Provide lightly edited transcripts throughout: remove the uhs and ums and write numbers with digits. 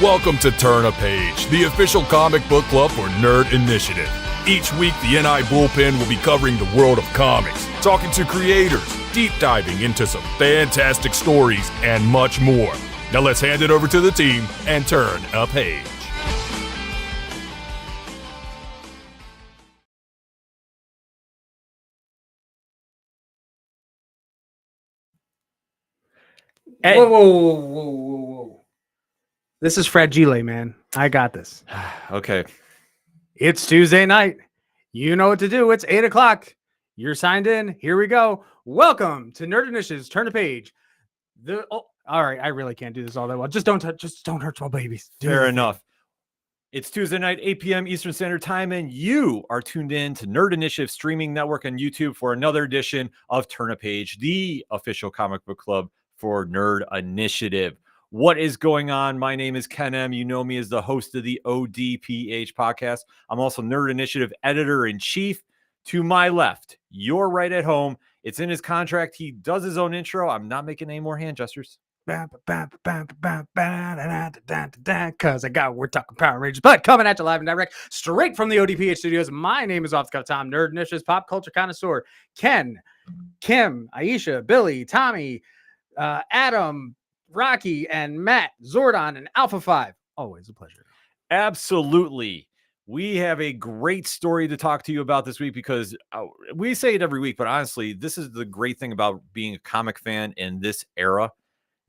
Welcome to Turn a Page, the official comic book club for Nerd Initiative. Each week, the NI Bullpen will be covering the world of comics, talking to creators, deep diving into some fantastic stories, and much more. Now let's hand it over to the team and turn a page. Hey. Whoa. This is Fragile, man. I got this. Okay. It's Tuesday night. You know what to do. It's 8 o'clock. You're signed in. Here we go. Welcome to Nerd Initiative's Turn a Page. All right. I really can't do this all that well. Just don't hurt small babies. Fair enough. It's Tuesday night, 8 p.m. Eastern Standard Time, and you are tuned in to Nerd Initiative streaming network on YouTube for another edition of Turn a Page, the official comic book club for Nerd Initiative. What is going on? My name is Ken M. You know me as the host of the ODPH podcast. I'm also Nerd Initiative editor-in-chief. To my left, you're right at home. It's in his contract. He does his own intro. I'm not making any more hand gestures. Cause we're talking Power Rangers, but coming at you live and direct straight from the ODPH studios. My name is Off the Cuff Tom, Nerd Initiative's pop culture connoisseur. Ken, Kim, Aisha, Billy, Tommy, Adam, Rocky, and Matt, Zordon, and Alpha 5. Always a pleasure. Absolutely. We have a great story to talk to you about this week because we say it every week, but honestly, this is the great thing about being a comic fan in this era.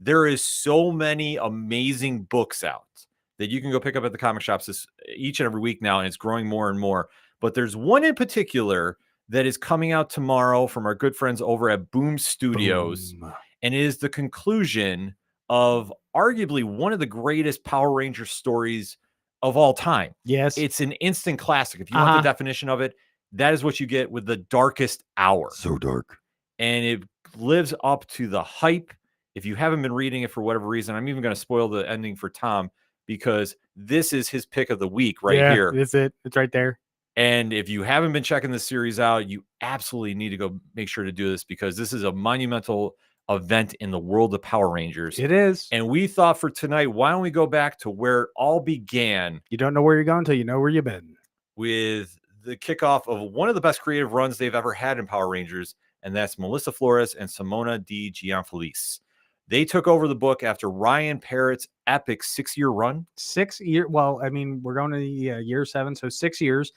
There is so many amazing books out that you can go pick up at the comic shops each and every week now, and it's growing more and more. But there's one in particular that is coming out tomorrow from our good friends over at Boom Studios. Boom. And it is the conclusion of arguably one of the greatest Power Rangers stories of all time. Yes. It's an instant classic. If you want the definition of it, that is what you get with The Darkest Hour. So dark. And it lives up to the hype. If you haven't been reading it for whatever reason, I'm even going to spoil the ending for Tom because this is his pick of the week here. That's it. It's right there. And if you haven't been checking this series out, you absolutely need to go make sure to do this because this is a monumental event in the world of Power Rangers. It is. And we thought for tonight, why don't we go back to where it all began? You don't know where you're going until you know where you've been. With the kickoff of one of the best creative runs they've ever had in Power Rangers, and that's Melissa Flores and Simona di Gianfelice. They took over the book after Ryan Parrott's epic 6-year run. 6 year. Well, I mean, we're going to year 7, so 6 years.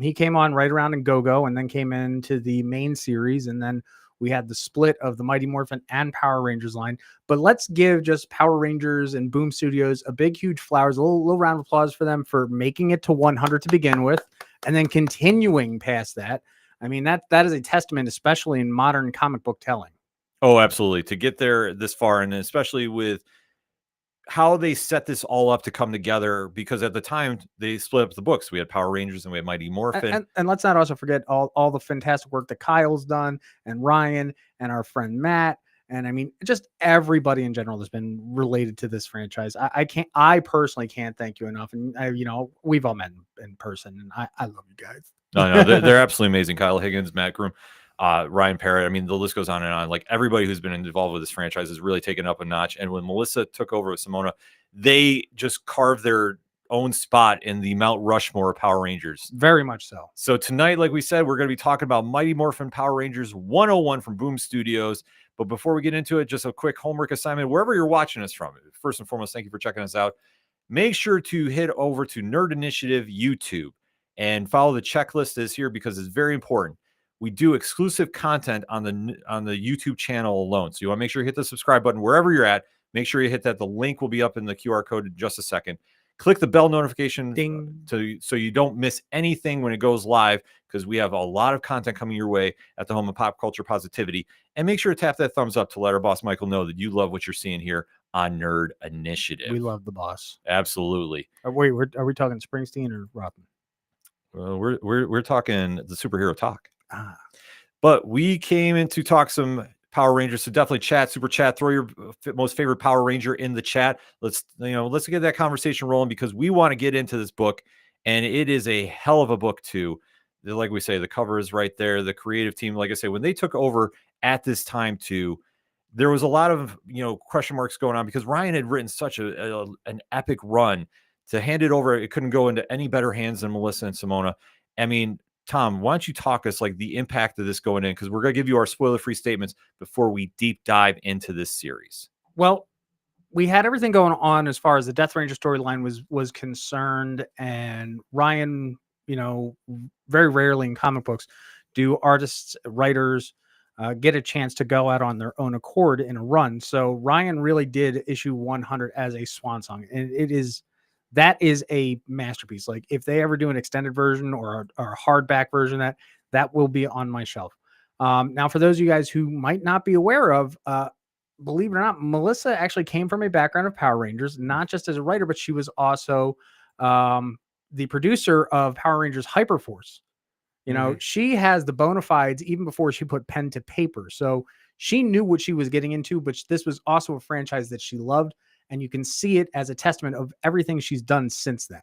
He came on right around in Go-Go and then came into the main series, and then we had the split of the Mighty Morphin and Power Rangers line. But let's give just Power Rangers and Boom Studios a big, huge flowers, a little round of applause for them for making it to 100 to begin with, and then continuing past that. I mean, that is a testament, especially in modern comic book telling. Oh, absolutely. To get there this far, and especially with how they set this all up to come together, because at the time they split up the books. We had Power Rangers and we had Mighty Morphin. And let's not also forget all the fantastic work that Kyle's done and Ryan and our friend Matt. And I mean, just everybody in general that's been related to this franchise. I personally can't thank you enough. And we've all met in person, and I love you guys. No, they're absolutely amazing. Kyle Higgins, Matt Groom, Ryan Parrott. I mean, the list goes on and on. Like everybody who's been involved with this franchise has really taken up a notch. And when Melissa took over with Simona, they just carved their own spot in the Mount Rushmore of Power Rangers. Very much so. So tonight, like we said, we're going to be talking about Mighty Morphin Power Rangers 101 from Boom Studios. But before we get into it, just a quick homework assignment. Wherever you're watching us from, first and foremost, thank you for checking us out. Make sure to head over to Nerd Initiative YouTube and follow the checklist that's here because it's very important. We do exclusive content on the YouTube channel alone. So you want to make sure you hit the subscribe button wherever you're at. Make sure you hit that. The link will be up in the QR code in just a second. Click the bell notification so you don't miss anything when it goes live, because we have a lot of content coming your way at the home of pop culture positivity. And make sure to tap that thumbs up to let our boss Michael know that you love what you're seeing here on Nerd Initiative. We love the boss. Absolutely. Wait, are we talking Springsteen or Robin? We're talking the superhero talk. But we came in to talk some Power Rangers, so definitely super chat, throw your most favorite Power Ranger in the chat. Let's get that conversation rolling because we want to get into this book, and it is a hell of a book too. Like we say, the cover is right there. The creative team, like I say, when they took over at this time too, there was a lot of, question marks going on because Ryan had written such an epic run. To hand it over, it couldn't go into any better hands than Melissa and Simona. I mean, Tom, why don't you talk us like the impact of this going in? Because we're going to give you our spoiler-free statements before we deep dive into this series. Well, we had everything going on as far as the Death Ranger storyline was concerned, and Ryan, very rarely in comic books do artists, writers get a chance to go out on their own accord in a run. So Ryan really did issue 100 as a swan song, and that is a masterpiece. Like if they ever do an extended version or a hardback version, that will be on my shelf. Now, for those of you guys who might not be aware of, believe it or not, Melissa actually came from a background of Power Rangers, not just as a writer, but she was also the producer of Power Rangers Hyperforce. She has the bona fides even before she put pen to paper. So she knew what she was getting into, but this was also a franchise that she loved. And you can see it as a testament of everything she's done since then.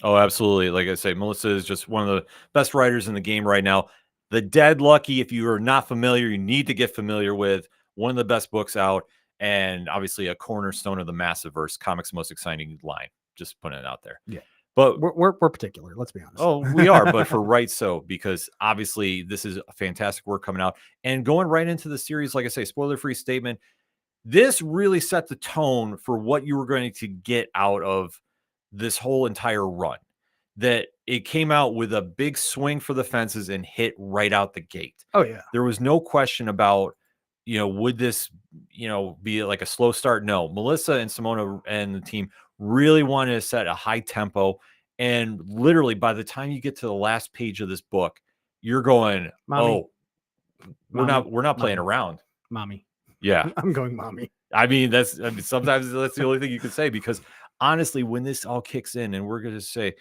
Oh, absolutely. Like I say, Melissa is just one of the best writers in the game right now. The Dead Lucky, if you are not familiar, you need to get familiar with. One of the best books out, and obviously a cornerstone of the Massiverse, comics' most exciting line. Just putting it out there. Yeah. But we're particular, let's be honest. Oh, we are, but for right so, because obviously this is a fantastic work coming out. And going right into the series, like I say, spoiler-free statement, this really set the tone for what you were going to get out of this whole entire run. That it came out with a big swing for the fences and hit right out the gate. Oh, yeah. There was no question about, would this, be like a slow start? No. Melissa and Simona and the team really wanted to set a high tempo. And literally by the time you get to the last page of this book, you're going, Mommy. we're not playing around. Mommy. Yeah. I'm going mommy. I mean, sometimes that's the only thing you can say, because honestly, when this all kicks in, and we're going to say,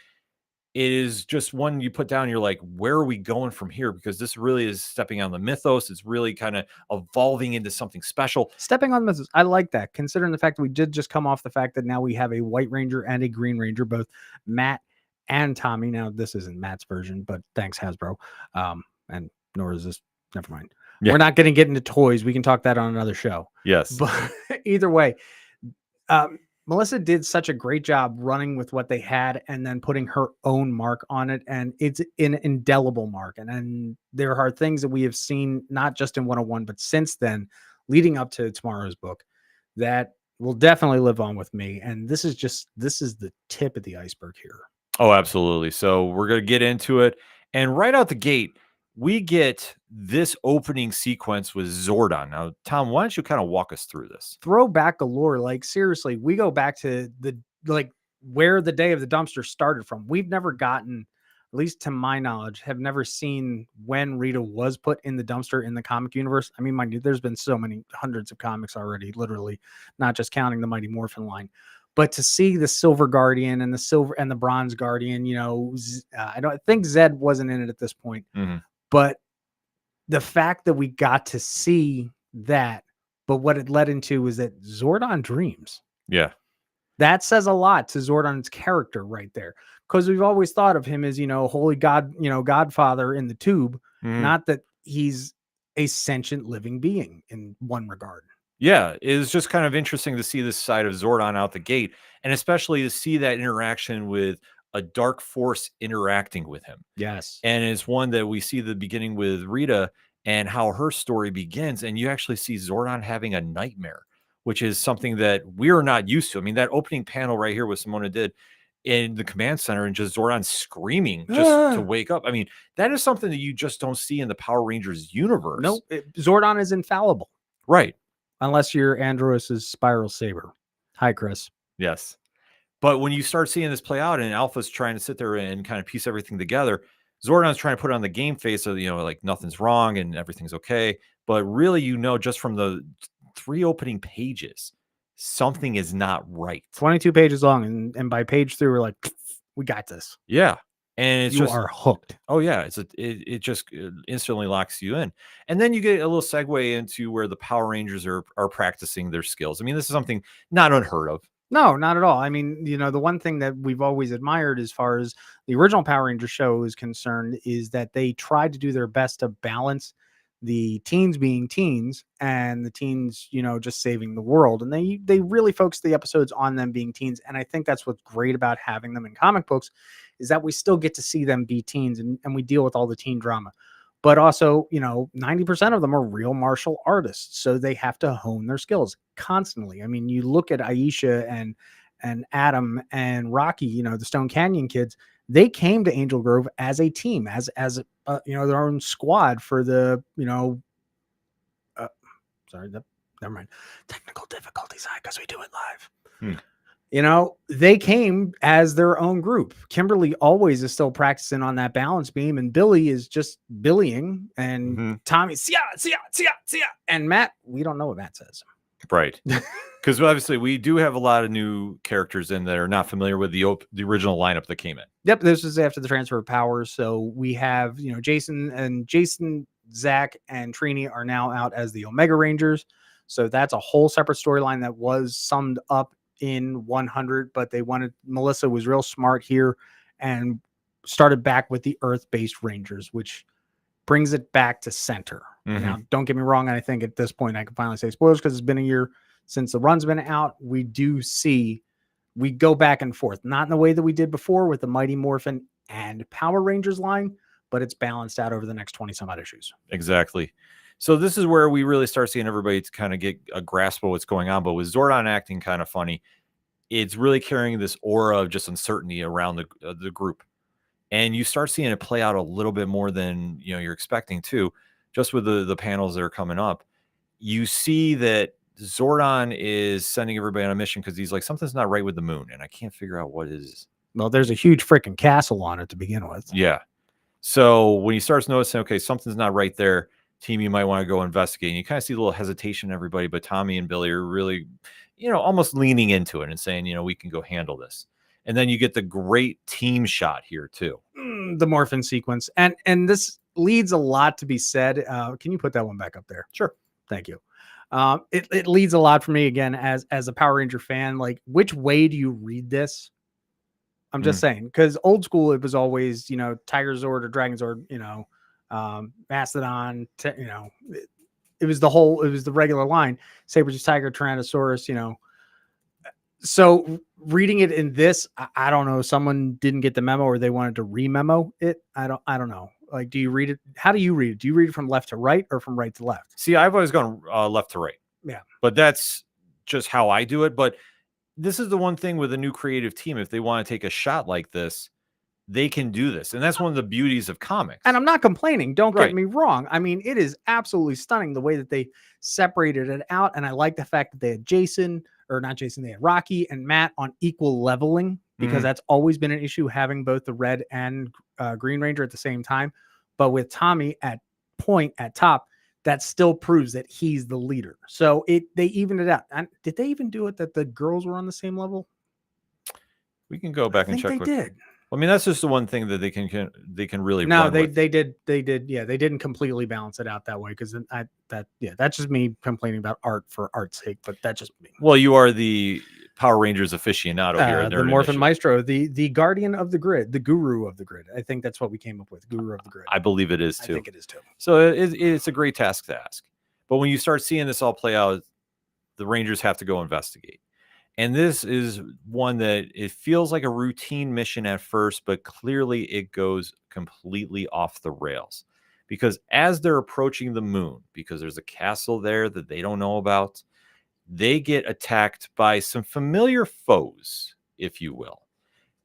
it is just one you put down, you're like, where are we going from here? Because this really is stepping on the mythos. It's really kind of evolving into something special. Stepping on the mythos. I like that, considering the fact that we did just come off the fact that now we have a White Ranger and a Green Ranger, both Matt and Tommy. Now, this isn't Matt's version, but thanks, Hasbro. And nor is this. Never mind. Yeah. We're not going to get into toys. We can talk that on another show. Yes. But either way, Melissa did such a great job running with what they had and then putting her own mark on it. And it's an indelible mark. And then there are things that we have seen, not just in 101, but since then, leading up to tomorrow's book, that will definitely live on with me. And this is the tip of the iceberg here. Oh, absolutely. So we're going to get into it. And right out the gate, we get this opening sequence with Zordon. Now, Tom, why don't you kind of walk us through this? Throwback galore. Like, seriously, we go back to where the Day of the Dumpster started from. We've never gotten, at least to my knowledge, have never seen when Rita was put in the dumpster in the comic universe. I mean, mind you, there's been so many hundreds of comics already, literally, not just counting the Mighty Morphin line. But to see the Silver Guardian and the Silver and the Bronze Guardian, I don't think Zed wasn't in it at this point. Mm-hmm. But the fact that we got to see that, but what it led into was that Zordon dreams. Yeah. That says a lot to Zordon's character right there. Because we've always thought of him as, holy God, Godfather in the tube. Mm-hmm. Not that he's a sentient living being in one regard. Yeah, it's just kind of interesting to see this side of Zordon out the gate, and especially to see that interaction with a dark force interacting with him. Yes. And it's one that we see the beginning with Rita and how her story begins. And you actually see Zordon having a nightmare, which is something that we're not used to. I mean, that opening panel right here, what Simona did in the command center and just Zordon screaming just to wake up. I mean, that is something that you just don't see in the Power Rangers universe. No, Zordon is infallible. Right. Unless you're Andros's Spiral Saber. Hi, Chris. Yes. But when you start seeing this play out and Alpha's trying to sit there and kind of piece everything together, Zordon's trying to put on the game face of, like nothing's wrong and everything's okay. But really, just from the 3 opening pages, something is not right. 22 pages long. And by page 3, we're like, we got this. Yeah. And you are hooked. Oh, yeah. It just instantly locks you in. And then you get a little segue into where the Power Rangers are practicing their skills. I mean, this is something not unheard of. No, not at all. I mean, the one thing that we've always admired as far as the original Power Ranger show is concerned is that they tried to do their best to balance the teens being teens and the teens, just saving the world. And they really focus the episodes on them being teens. And I think that's what's great about having them in comic books is that we still get to see them be teens and we deal with all the teen drama. But also, 90% of them are real martial artists. So they have to hone their skills constantly. I mean, you look at Aisha and Adam and Rocky, the Stone Canyon kids, they came to Angel Grove as a team, as their own squad for the, never mind. Technical difficulties, because we do it live. They came as their own group. Kimberly always is still practicing on that balance beam, and Billy is just Billying, and Tommy, see ya. And Matt, we don't know what Matt says. Right. Because obviously we do have a lot of new characters in that are not familiar with the original lineup that came in. Yep. This was after the transfer of powers. So we have, Jason, Zach, and Trini are now out as the Omega Rangers. So that's a whole separate storyline that was summed up in 100, but Melissa was real smart here and started back with the Earth-based Rangers, which brings it back to center. Now, don't get me wrong. I think at this point I can finally say spoilers because it's been a year since the run's been out. We go back and forth, not in the way that we did before with the Mighty Morphin and Power Rangers line, but it's balanced out over the next 20 some odd issues. Exactly. So this is where we really start seeing everybody to kind of get a grasp of what's going on. But with Zordon acting kind of funny, it's really carrying this aura of just uncertainty around the group. And you start seeing it play out a little bit more than you're expecting too. Just with the panels that are coming up, you see that Zordon is sending everybody on a mission because he's like, something's not right with the moon, and I can't figure out what is. Well, there's a huge freaking castle on it to begin with. Yeah. So when he starts noticing, okay, something's not right there, team, you might want to go investigate. And you kind of see a little hesitation in everybody, but Tommy and Billy are really, almost leaning into it and saying, we can go handle this. And then you get the great team shot here too. The Morphin sequence. And this leads a lot to be said. Can you put that one back up there? Sure. Thank you. It leads a lot for me again, as a Power Ranger fan, like which way do you read this? I'm just saying, because old school, it was always, Tiger Zord or Dragon Zord, Mastodon, it was the regular line, Saber-tooth Tiger, Tyrannosaurus, So reading it in this, I don't know, someone didn't get the memo or they wanted to rememo it. I don't know. Like, do you read it? How do you read it? Do you read it from left to right or from right to left? See, I've always gone left to right. Yeah. But that's just how I do it. But this is the one thing with a new creative team. If they want to take a shot like this, they can do this. And that's one of the beauties of comics. And I'm not complaining. Don't get me wrong. I mean, it is absolutely stunning the way that they separated it out. And I like the fact that they had they had Rocky and Matt on equal leveling, because that's always been an issue, having both the Red and Green Ranger at the same time. But with Tommy at TaP, that still proves that he's the leader. So they evened it out. And did they even do it that the girls were on the same level? We can go back and check. They did. I mean, that's just the one thing that they can really. No, they did. Yeah, they didn't completely balance it out that way, because that's just me complaining about art for art's sake. But that's just me. Well, you are the Power Rangers aficionado here. The Morphin Maestro, the guardian of the grid, the guru of the grid. I think that's what we came up with. Guru of the grid. I believe it is too. I think it is too. So it's a great task to ask. But when you start seeing this all play out, the Rangers have to go investigate. And this is one that it feels like a routine mission at first, but clearly it goes completely off the rails. Because as they're approaching the moon, because there's a castle there that they don't know about, they get attacked by some familiar foes, if you will.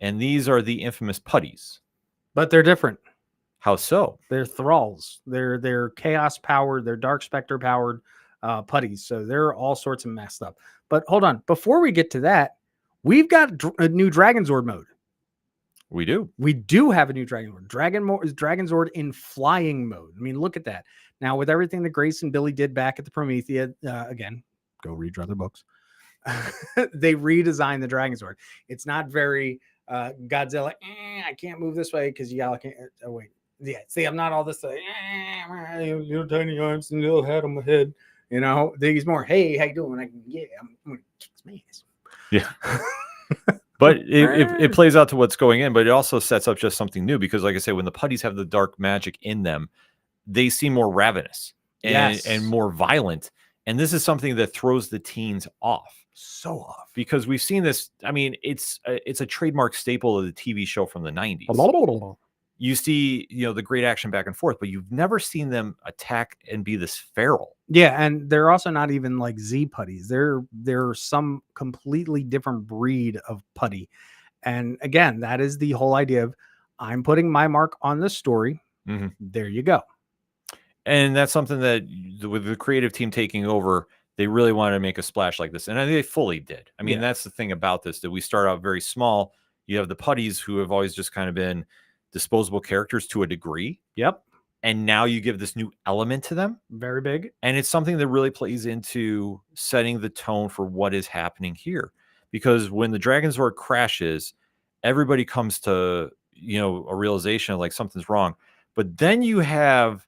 And these are the infamous putties. But they're different. How so? They're thralls. They're chaos powered. They're dark specter powered putties. So they're all sorts of messed up. But hold on, before we get to that, we've got a new Dragon Zord mode. We do. We do have a new Dragon Zord. Dragon Zord in flying mode. I mean, look at that. Now, with everything that Grace and Billy did back at the Promethea, again, go read other books. They redesigned the Dragon Zord. It's not very Godzilla. I can't move this way because you can't. Oh wait, yeah. See, I'm not all this. Little tiny arms and little head on my head. He's more, hey, how you doing? I'm gonna kick his ass. Yeah. But it plays out to what's going in, but it also sets up just something new, because like I said, when the putties have the dark magic in them, they seem more ravenous. and more violent. And this is something that throws the teens off. So off. Because we've seen this. I mean, it's a trademark staple of the TV show from the 90s. You see, the great action back and forth, but you've never seen them attack and be this feral. Yeah, and they're also not even like Z putties. They're some completely different breed of putty. And again, that is the whole idea of I'm putting my mark on this story. Mm-hmm. There you go. And that's something that with the creative team taking over, they really wanted to make a splash like this. And I think they fully did. I mean, that's the thing about this, that we start out very small. You have the putties who have always just kind of been disposable characters to a degree. Yep. And now you give this new element to them. Very big. And it's something that really plays into setting the tone for what is happening here. Because when the Dragon Zord crashes, everybody comes to, a realization of like something's wrong. But then you have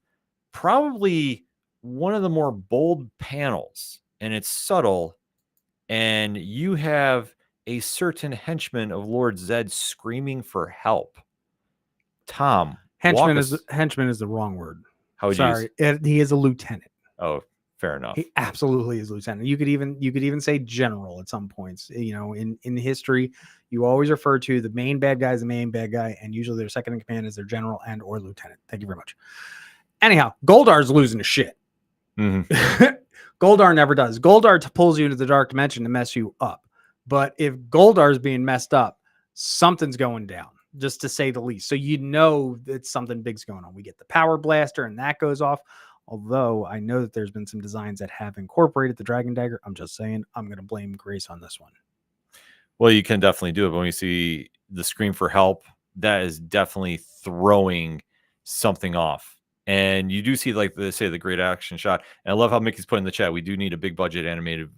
probably one of the more bold panels, and it's subtle. And you have a certain henchman of Lord Zed screaming for help. Tom, henchman is the wrong word. How would you use? He is a lieutenant. Oh, fair enough. He absolutely is lieutenant. You could even say general at some points. In history, you always refer to the main bad guy as the main bad guy, and usually their second in command is their general and or lieutenant. Thank you very much. Anyhow, Goldar's losing his shit. Mm-hmm. Goldar never does. Goldar pulls you into the dark dimension to mess you up. But if Goldar's being messed up, something's going down, just to say the least. So that something big's going on. We get the power blaster and that goes off. Although I know that there's been some designs that have incorporated the Dragon Dagger. I'm just saying I'm going to blame Grace on this one. Well, you can definitely do it. But when you see the scream for help, that is definitely throwing something off. And you do see, like they say, the great action shot. And I love how Mickey's put in the chat, we do need a big budget animated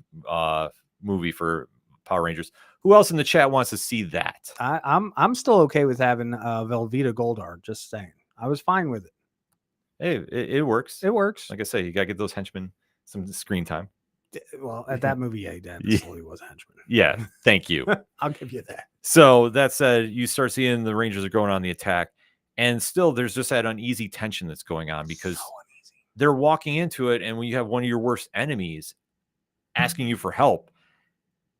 movie for Power Rangers. Who else in the chat wants to see that? I'm still okay with having Velveeta Goldar. Just saying, I was fine with it. Hey, it works. It works. Like I say, you gotta get those henchmen some screen time. Well, at that movie, yeah, Dad absolutely was a henchman. Yeah, thank you. I'll give you that. So that said, you start seeing the Rangers are going on the attack, and still there's just that uneasy tension that's going on because they're walking into it, and when you have one of your worst enemies asking you for help,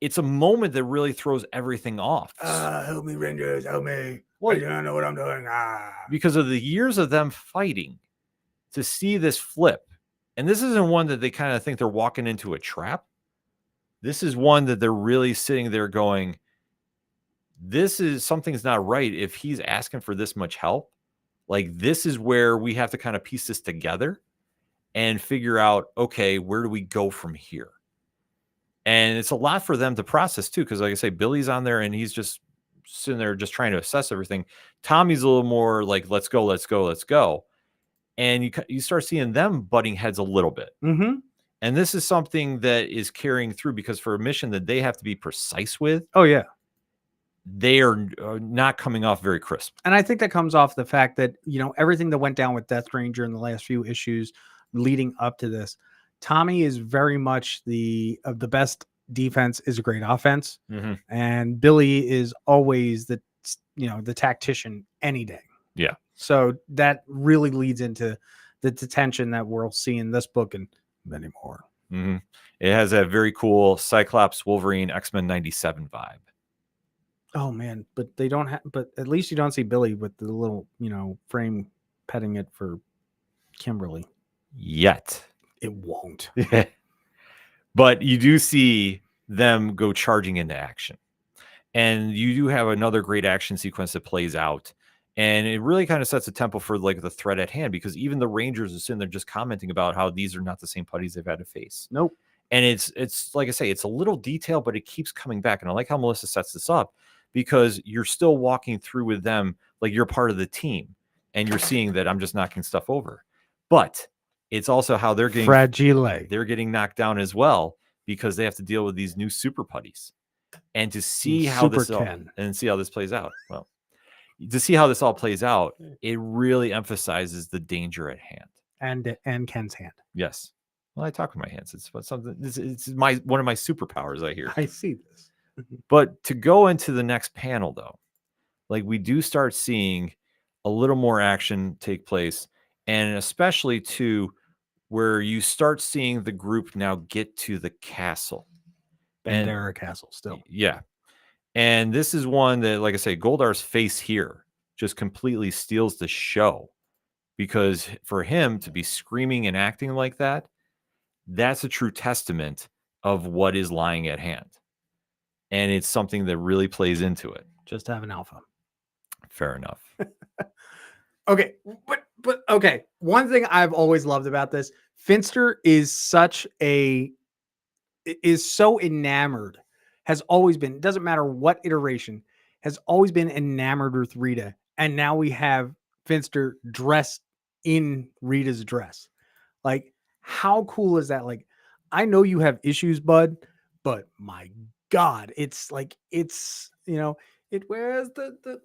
it's a moment that really throws everything off. Help me, Rangers, help me. Well, I don't know what I'm doing. Because of the years of them fighting, to see this flip, and this isn't one that they kind of think they're walking into a trap. This is one that they're really sitting there going, something's not right if he's asking for this much help. Like, this is where we have to kind of piece this together and figure out, okay, where do we go from here? And it's a lot for them to process too, because like I say, Billy's on there and he's just sitting there just trying to assess everything. Tommy's a little more like, let's go. And you start seeing them butting heads a little bit. Mm-hmm. And this is something that is carrying through because for a mission that they have to be precise with. Oh, yeah. They are not coming off very crisp. And I think that comes off the fact that, everything that went down with Death Ranger in the last few issues leading up to this, Tommy is very much the best defense is a great offense. Mm-hmm. And Billy is always the tactician any day. Yeah. So that really leads into the tension that we'll see in this book and many more. Mm-hmm. It has a very cool Cyclops, Wolverine, X-Men 97 vibe. Oh man, but they don't have. But at least you don't see Billy with the little, frame petting it for Kimberly. Yet it won't. But you do see them go charging into action, and you do have another great action sequence that plays out. And it really kind of sets a tempo for like the threat at hand, because even the Rangers are sitting there just commenting about how these are not the same putties they've had to face. Nope. And it's like I say, it's a little detail, but it keeps coming back. And I like how Melissa sets this up, because you're still walking through with them like you're part of the team, and you're seeing that I'm just knocking stuff over. But it's also how they're getting fragile. They're getting knocked down as well, because they have to deal with these new super putties. And to see how this plays out. Well, to see how this all plays out, it really emphasizes the danger at hand. And Ken's hand. Yes. Well, I talk with my hands. It's something. It's one of my superpowers. I hear. I see this. But to go into the next panel, though, like we do start seeing a little more action take place, and especially to where you start seeing the group now get to the castle. Bandera Castle still. Yeah. And this is one that, like I say, Goldar's face here just completely steals the show, because for him to be screaming and acting like that, that's a true testament of what is lying at hand. And it's something that really plays into it. Just have an alpha. Fair enough. Okay, but okay. One thing I've always loved about this, Finster is so enamored, has always been, doesn't matter what iteration, has always been enamored with Rita. And now we have Finster dressed in Rita's dress. Like, how cool is that? Like, I know you have issues, bud, but my God, it's like, it's, it wears the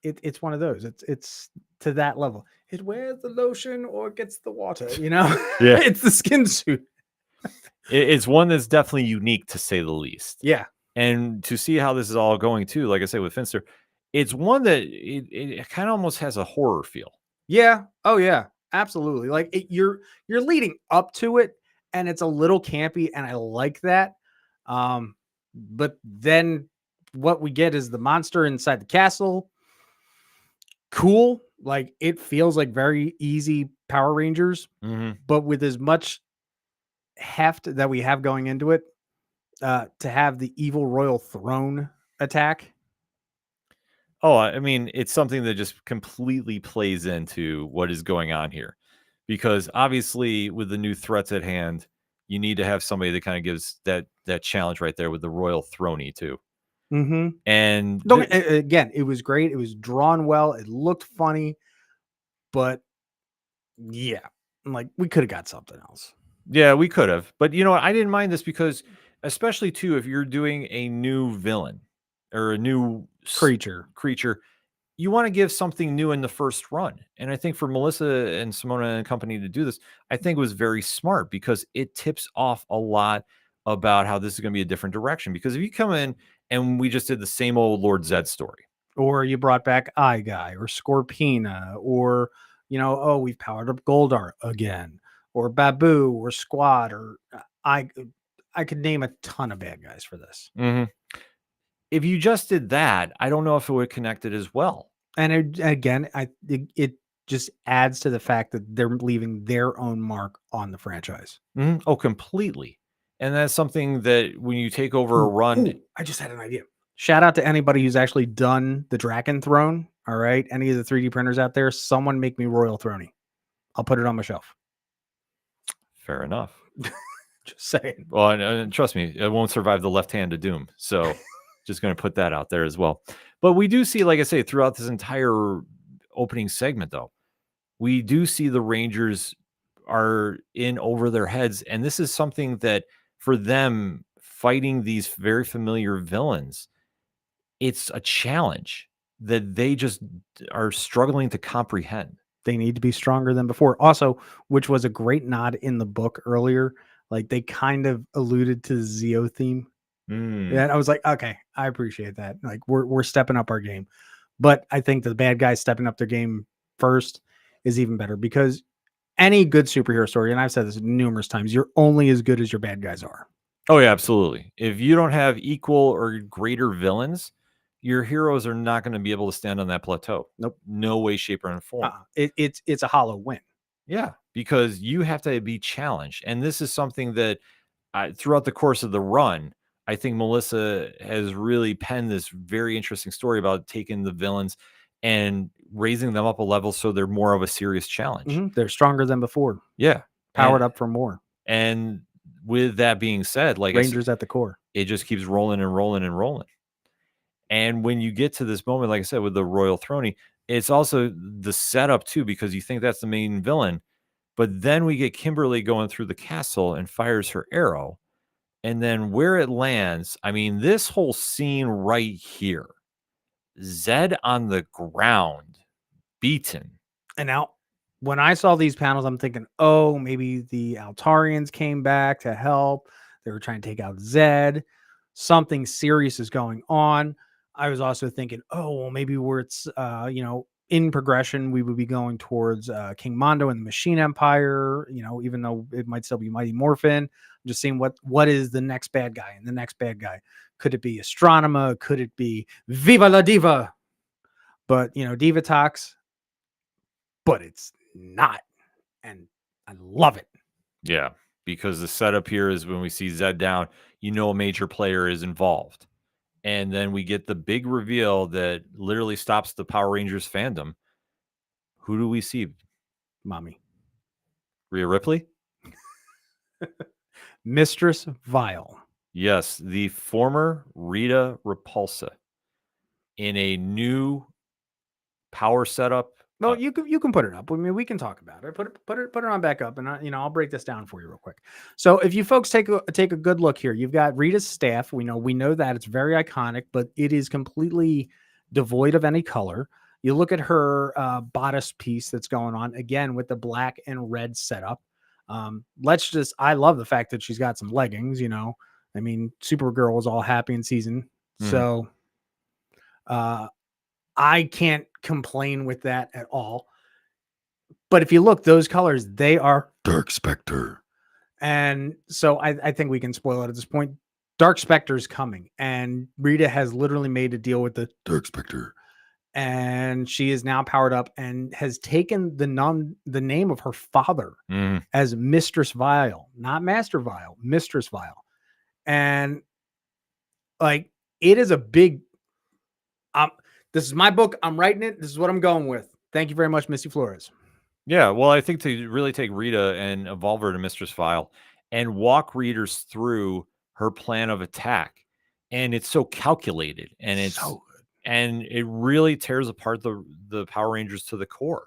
it's one of those. It's to that level. It wears the lotion or gets the water, Yeah. It's the skin suit. It's one that's definitely unique, to say the least. Yeah. And to see how this is all going too, like I say, with Finster, it's one that it kind of almost has a horror feel. Yeah. Oh yeah, absolutely. Like you're leading up to it and it's a little campy and I like that. But then what we get is the monster inside the castle. Cool. Like it feels like very easy Power Rangers, but with as much heft that we have going into it, to have the evil royal throne attack. Oh, I mean, it's something that just completely plays into what is going on here, because obviously with the new threats at hand, you need to have somebody that kind of gives that challenge right there with the royal throny too. And Again, it was great. It was drawn well. It looked funny, but yeah, like we could have got something else. Yeah, we could have. But you know what? I didn't mind this because, especially too, if you're doing a new villain or a new Creature, you want to give something new in the first run. And I think for Melissa and Simona and company to do this, I think was very smart, because it tips off a lot about how this is going to be a different direction. Because if you come in and we just did the same old Lord Zed story, or you brought back Eye Guy or Scorpina, or we've powered up Goldar again, or Babu or Squad, or I could name a ton of bad guys for this. If you just did that, I don't know if it would connect it as well. And it just adds to the fact that they're leaving their own mark on the franchise. Oh, completely. And that's something that when you take over a run, I just had an idea. Shout out to anybody who's actually done the Draken Throne. All right. Any of the 3D printers out there, someone make me Royal Throny. I'll put it on my shelf. Fair enough. Just saying. Well, and trust me, it won't survive the left hand of doom. So just going to put that out there as well. But we do see, like I say, throughout this entire opening segment, though, we do see the Rangers are in over their heads. And this is something that for them, fighting these very familiar villains, it's a challenge that they just are struggling to comprehend. They need to be stronger than before. Also, which was a great nod in the book earlier. Like they kind of alluded to the Zeo theme. And I was like, okay, I appreciate that. Like we're stepping up our game. But I think the bad guys stepping up their game first is even better, because any good superhero story, and I've said this numerous times, you're only as good as your bad guys are. Oh, yeah, absolutely. If you don't have equal or greater villains, your heroes are not going to be able to stand on that plateau. Nope. No way, shape, or form. It's a hollow win. Yeah, because you have to be challenged. And this is something that throughout the course of the run, I think Melissa has really penned this very interesting story about taking the villains and raising them up a level so they're more of a serious challenge. They're stronger than before. Yeah. Powered up for more. And with that being said, like Rangers at the core, it just keeps rolling and rolling and rolling. And when you get to this moment, like I said, with the Royal Throny, it's also the setup too, because you think that's the main villain. But then we get Kimberly going through the castle and fires her arrow. And then where it lands, I mean, this whole scene right here, Zed on the ground, beaten. And now when I saw these panels, I'm thinking, oh, maybe the Altarians came back to help. They were trying to take out Zed. Something serious is going on. I was also thinking, oh, well, maybe where it's, in progression, we would be going towards King Mondo and the Machine Empire, even though it might still be Mighty Morphin. I'm just seeing what is the next bad guy and the next bad guy. Could it be Astronema? Could it be Viva la Diva? But, Divatox, but it's not. And I love it. Yeah, because the setup here is when we see Zed down, a major player is involved. And then we get the big reveal that literally stops the Power Rangers fandom. Who do we see? Mommy. Rhea Ripley? Mistress Vile. Yes, the former Rita Repulsa in a new power setup. No, you can put it up. I mean, we can talk about it. Put it on back up, and I'll break this down for you real quick. So, if you folks take a good look here, you've got Rita's staff. We know that it's very iconic, but it is completely devoid of any color. You look at her bodice piece that's going on again with the black and red setup. I love the fact that she's got some leggings. I mean, Supergirl was all happy in season, so I can't complain with that at all. But if you look, those colors, they are Dark Spectre. And so I think we can spoil it at this point. Dark Spectre is coming, and Rita has literally made a deal with the Dark Spectre. And she is now powered up and has taken the name of her father as Mistress Vile, not Master Vile, Mistress Vile. And like, it is a big, this is my book. I'm writing it. This is what I'm going with. Thank you very much, Missy Flores. Yeah, well, I think to really take Rita and evolve her to Mistress Vile and walk readers through her plan of attack. And it's so calculated, and it's so good. And it really tears apart the Power Rangers to the core.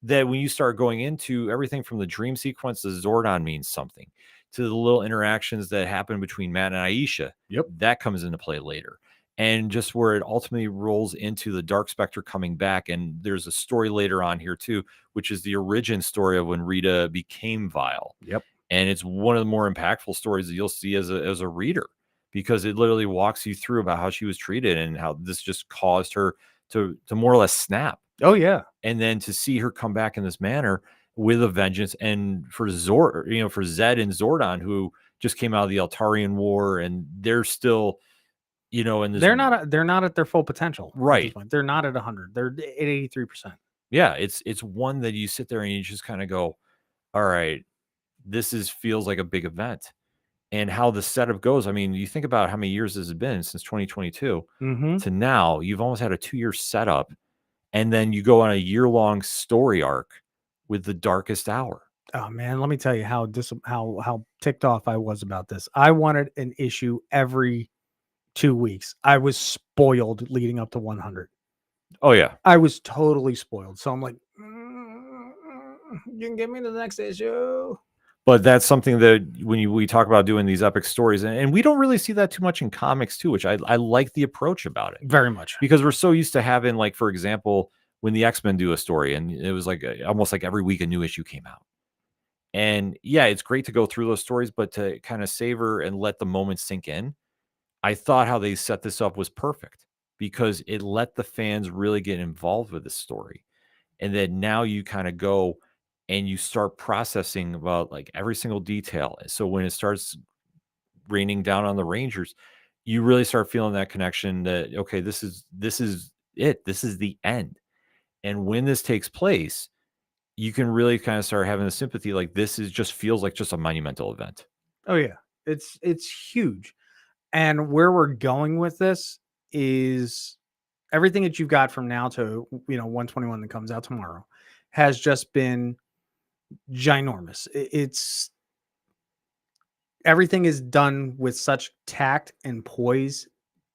That when you start going into everything from the dream sequence, the Zordon means something, to the little interactions that happen between Matt and Aisha. Yep. That comes into play later. And just where it ultimately rolls into the Dark Spectre coming back. And there's a story later on here too, which is the origin story of when Rita became Vile. Yep. And it's one of the more impactful stories that you'll see as a reader, because it literally walks you through about how she was treated and how this just caused her to more or less snap. Oh yeah. And then to see her come back in this manner with a vengeance, and for for Zed and Zordon, who just came out of the Altarian War, and they're still, in this, they're not at their full potential. Right. They're not at 100. They're at 83%. Yeah. It's one that you sit there and you just kind of go, all right, this feels like a big event. And how the setup goes. I mean, you think about how many years this has been since 2022 to now. You've almost had a 2-year setup, and then you go on a year-long story arc with the Darkest Hour. Oh man, let me tell you how ticked off I was about this. I wanted an issue every 2 weeks. I was spoiled leading up to 100. Oh yeah, I was totally spoiled. So I'm like, you can give me the next issue. But that's something that when we talk about doing these epic stories, and we don't really see that too much in comics too, which I like the approach about it very much, because we're so used to having, like, for example, when the X-Men do a story, and it was like almost like every week a new issue came out. And yeah, it's great to go through those stories, but to kind of savor and let the moment sink in, I thought how they set this up was perfect, because it let the fans really get involved with this story. And then now you kind of go and you start processing about like every single detail. So when it starts raining down on the Rangers, you really start feeling that connection that, okay, this is it. This is the end. And when this takes place, you can really kind of start having a sympathy. Like, this feels like just a monumental event. Oh yeah. It's huge. And where we're going with this is everything that you've got from now to, 121 that comes out tomorrow has just been ginormous. It's everything is done with such tact and poise.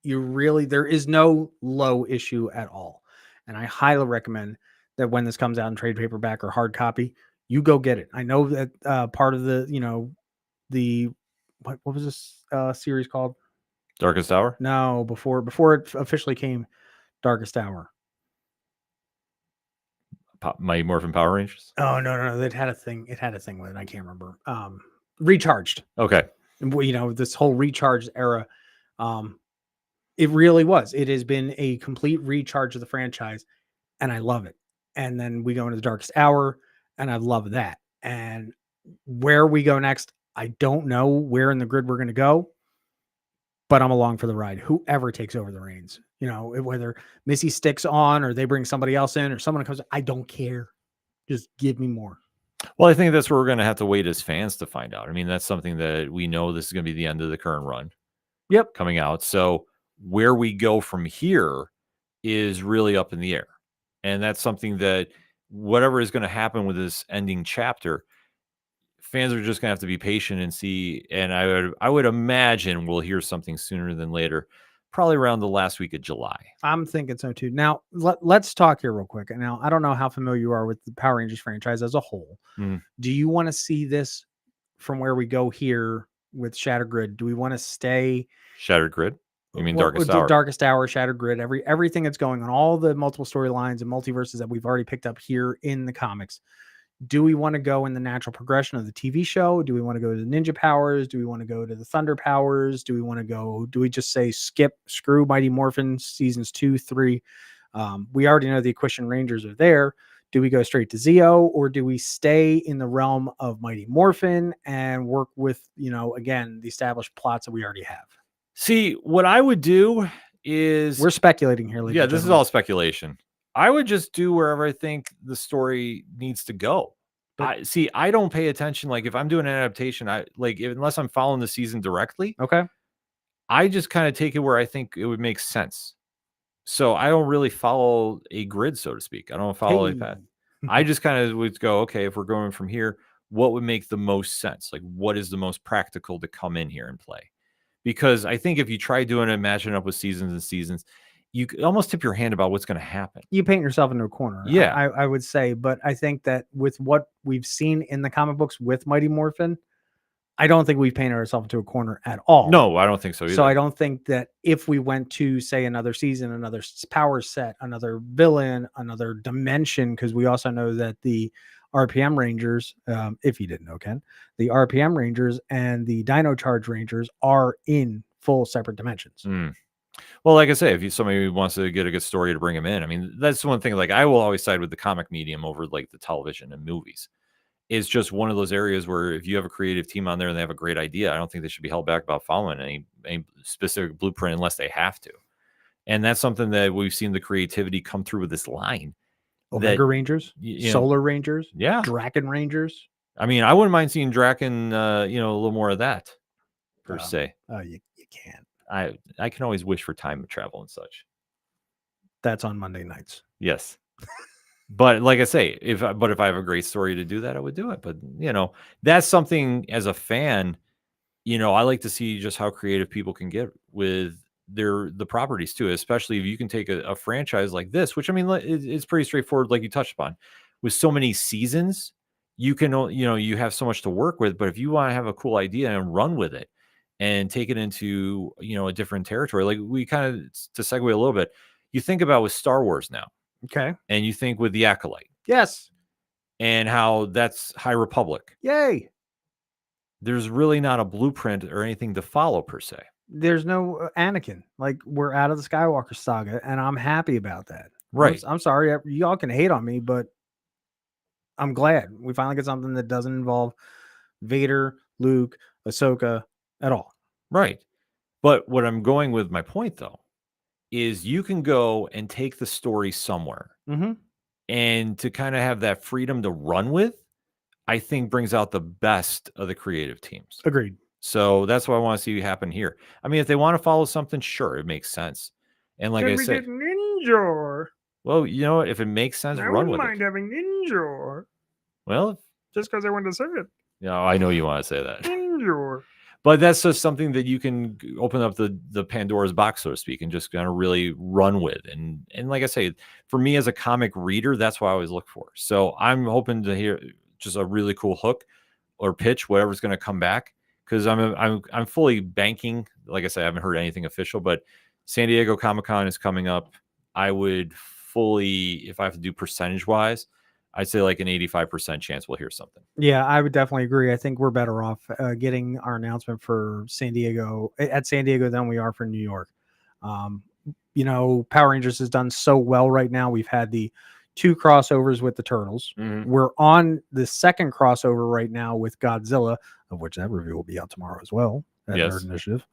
There is no low issue at all. And I highly recommend that when this comes out in trade paperback or hard copy, you go get it. I know that part of the, what was this series called? Darkest Hour? No, before it officially came, Darkest Hour. Mighty Morphin Power Rangers? Oh no! It had a thing with it. I can't remember. Recharged. Okay. This whole Recharged era. It really was. It has been a complete recharge of the franchise, and I love it. And then we go into the Darkest Hour, and I love that. And where we go next, I don't know where in the grid we're going to go, but I'm along for the ride. Whoever takes over the reins, whether Missy sticks on or they bring somebody else in or someone comes, I don't care. Just give me more. Well, I think that's where we're going to have to wait as fans to find out. I mean, that's something that we know this is going to be the end of the current run. Yep. Coming out. So where we go from here is really up in the air. And that's something that whatever is going to happen with this ending chapter, fans are just going to have to be patient and see. And I would imagine we'll hear something sooner than later, probably around the last week of July. I'm thinking so too. Now, let's talk here real quick. Now, I don't know how familiar you are with the Power Rangers franchise as a whole. Do you want to see this from where we go here with Shattered Grid? Do we want to stay Shattered Grid? You mean Darkest Hour? Darkest Hour, Shattered Grid, everything that's going on, all the multiple storylines and multiverses that we've already picked up here in the comics. Do we want to go in the natural progression of the TV show? Do we want to go to the Ninja Powers? Do we want to go to the Thunder Powers? Do we just say screw Mighty Morphin seasons 2, 3? We already know the Equestrian Rangers are there. Do we go straight to Zeo, or do we stay in the realm of Mighty Morphin and work with, again, the established plots that we already have? See, what I would do is... We're speculating here. Yeah, this is all speculation. I would just do wherever I think the story needs to go. But I don't pay attention. Like if I'm doing an adaptation, unless I'm following the season directly, okay, I just kind of take it where I think it would make sense. So I don't really follow a grid, so to speak. I don't follow a path. I just kind of would go, okay, if we're going from here, what would make the most sense? Like what is the most practical to come in here and play? Because I think if you try doing it, matching up with seasons and seasons, you almost tip your hand about what's going to happen. You paint yourself into a corner. Yeah. I would say, but I think that with what we've seen in the comic books with Mighty Morphin, I don't think we've painted ourselves into a corner at all. No, I don't think so either. So I don't think that if we went to, say, another season, another power set, another villain, another dimension, because we also know that the RPM Rangers, if you didn't know, Ken, the RPM Rangers and the Dino Charge Rangers are in full separate dimensions. Well, like I say, if somebody wants to get a good story to bring them in, I mean, that's one thing. Like I will always side with the comic medium over like the television and movies. It's just one of those areas where if you have a creative team on there and they have a great idea, I don't think they should be held back about following any specific blueprint unless they have to. And that's something that we've seen the creativity come through with this line. Omega Rangers, Solar Rangers, Draken Rangers. I mean, I wouldn't mind seeing Draken, a little more of that per se. You can't. I can always wish for time travel and such. That's on Monday nights. Yes. But like I say, if I have a great story to do that, I would do it. But, that's something as a fan, I like to see just how creative people can get with the properties too, especially if you can take a franchise like this, which I mean, it's pretty straightforward. Like you touched upon with so many seasons, you can, you have so much to work with, but if you want to have a cool idea and run with it and take it into, a different territory, like we kind of, to segue a little bit, you think about with Star Wars now. Okay. And you think with the Acolyte. Yes. And how that's High Republic. Yay. There's really not a blueprint or anything to follow per se. There's no Anakin. Like we're out of the Skywalker saga, and I'm happy about that. Right. I'm sorry, y'all can hate on me, but I'm glad we finally get something that doesn't involve Vader, Luke, Ahsoka at all. Right. But what I'm going with my point though is you can go and take the story somewhere and to kind of have that freedom to run with, I think brings out the best of the creative teams. Agreed. So that's what I want to see happen here. I mean, if they want to follow something, sure, it makes sense. And like I said, Ninja. Well, if it makes sense, run with it. I wouldn't mind having Ninja. Well, just because I wanted to say it. Yeah, I know you want to say that. Ninja. But that's just something that you can open up the Pandora's box, so to speak, and just kind of really run with. And like I say, for me as a comic reader, that's what I always look for. So I'm hoping to hear just a really cool hook or pitch, whatever's going to come back, because I'm fully banking. Like I said, I haven't heard anything official, but San Diego Comic-Con is coming up. I would fully, if I have to do percentage wise, I'd say like an 85% chance we'll hear something. Yeah, I would definitely agree. I think we're better off getting our announcement for San Diego than we are for New York. Power Rangers has done so well right now. We've had the 2 crossovers with the Turtles. Mhm. We're on the second crossover right now with Godzilla, of which that review will be out tomorrow as well at Yes. Nerd Initiative.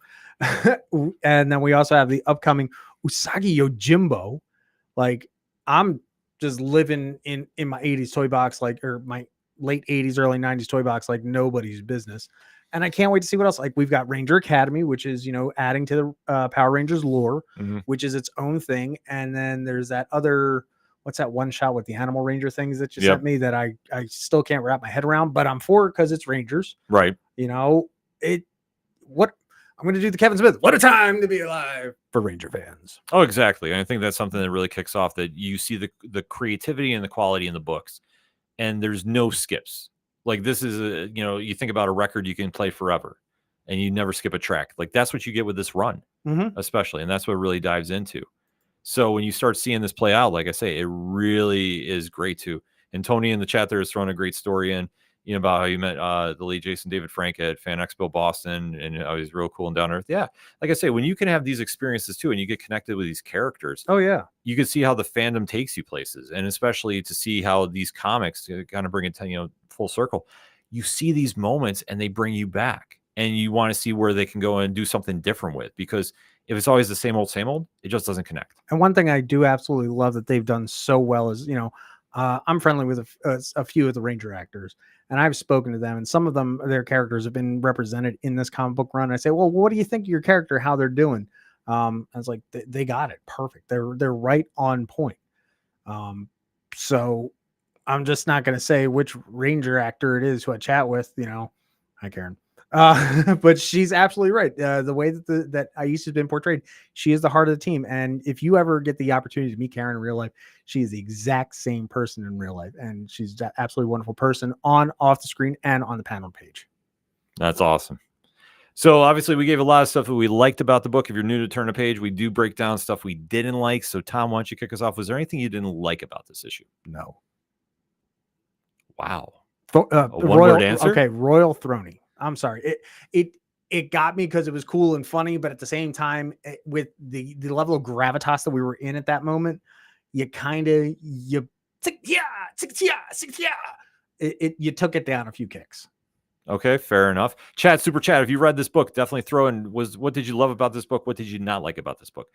And then we also have the upcoming Usagi Yojimbo. Like, I'm just living in my 80s toy box, or my late 80s, early 90s toy box, like nobody's business. And I can't wait to see what else. Like, we've got Ranger Academy, which is, adding to the Power Rangers lore, Mhm. which is its own thing. And then there's that other, what's that one shot with the Animal Ranger things that you Yep. sent me that I still can't wrap my head around, but I'm for it because it's Rangers. Right. What I'm going to do the Kevin Smith. What a time to be alive for Ranger fans. Oh, exactly. And I think that's something that really kicks off, that you see the creativity and the quality in the books, and there's no skips. Like, this is you think about a record you can play forever and you never skip a track. Like, that's what you get with this run, especially. And that's what really dives into. So when you start seeing this play out, like I say, it really is great too. And Tony in the chat there is throwing a great story in, about how you met the late Jason David Frank at Fan Expo Boston, and how he's real cool and down to earth. Yeah, like I say, when you can have these experiences too, and you get connected with these characters, Oh yeah, you can see how the fandom takes you places, and especially to see how these comics kind of bring it to full circle. You see these moments, and they bring you back, and you want to see where they can go and do something different with, because if it's always the same old, it just doesn't connect. And one thing I do absolutely love that they've done so well is, I'm friendly with a few of the Ranger actors, and I've spoken to them, and some of them, their characters have been represented in this comic book run. I say, well, what do you think of your character, how they're doing? I was like, they got it perfect. They're right on point. So I'm just not going to say which Ranger actor it is who I chat with. Hi Karen. But she's absolutely right. The way that that Aisha's been portrayed, she is the heart of the team. And if you ever get the opportunity to meet Karen in real life, she is the exact same person in real life, and she's an absolutely wonderful person off the screen and on the panel page. That's awesome. So obviously we gave a lot of stuff that we liked about the book. If you're new to Turn a Page, we do break down stuff we didn't like. So Tom, why don't you kick us off? Was there anything you didn't like about this issue? No. Wow. One-word answer? Okay, Royal Throny. I'm sorry. It got me because it was cool and funny, but at the same time, with the level of gravitas that we were in at that moment, you took it down a few kicks. Okay, fair enough. Super chat. If you read this book, definitely throw in what did you love about this book? What did you not like about this book?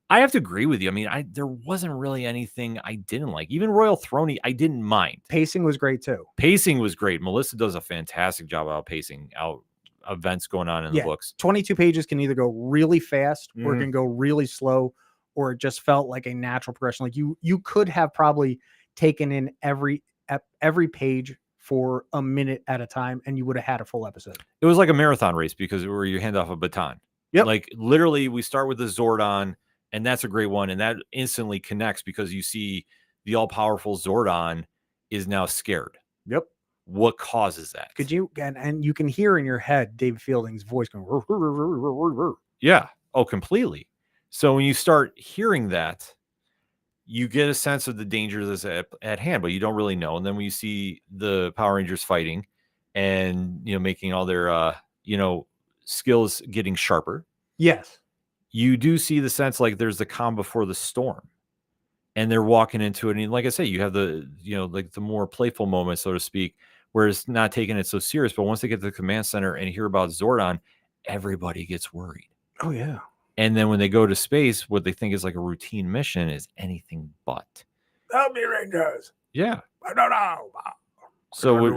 I have to agree with you. I mean, there wasn't really anything I didn't like. Even Royal Throny, I didn't mind. Pacing was great too. Pacing was great. Melissa does a fantastic job about pacing out events going on in the books. 22 pages can either go really fast or it can go really slow, or it just felt like a natural progression. Like you could have probably taken in every page for a minute at a time, and you would have had a full episode. It was like a marathon race, because where you hand off a baton. Yep. Like, literally, we start with the Zordon, and that's a great one, and that instantly connects because you see the all-powerful Zordon is now scared. Yep. What causes that? Could you and you can hear in your head David Fielding's voice going, rrr, rrr, rrr, rrr, rrr. Yeah. Oh, completely. So when you start hearing that, you get a sense of the danger that's at hand, but you don't really know. And then when you see the Power Rangers fighting and, making all their, skills getting sharper. Yes. You do see the sense like there's the calm before the storm, and they're walking into it. And like I say, you have the, like the more playful moments, so to speak, where it's not taking it so serious. But once they get to the command center and hear about Zordon, everybody gets worried. Oh yeah. And then when they go to space, what they think is like a routine mission is anything but. Help me, Rangers. Yeah. I don't know. So when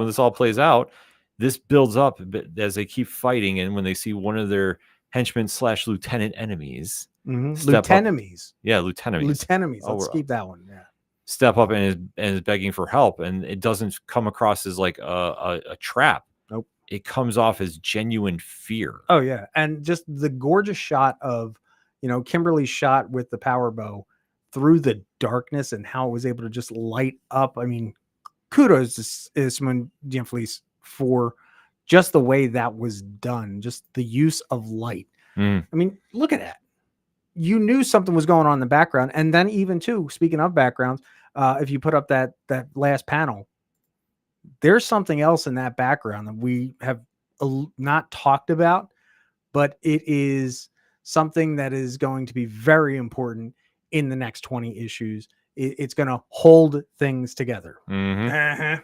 this all plays out, this builds up as they keep fighting, and when they see one of their henchmen / lieutenant enemies, lieutenant-emies. Yeah, lieutenant-emies. Let's keep that one. Yeah. Step up and is begging for help, and it doesn't come across as like a trap. Nope. It comes off as genuine fear. Oh yeah, and just the gorgeous shot of Kimberly's shot with the power bow through the darkness and how it was able to just light up. I mean, kudos to Simona Gianfelice for just the way that was done, just the use of light. I mean, look at that. You knew something was going on in the background. And then even too, speaking of backgrounds, if you put up that last panel, there's something else in that background that we have not talked about, but it is something that is going to be very important in the next 20 issues. It's going to hold things together. Mm-hmm.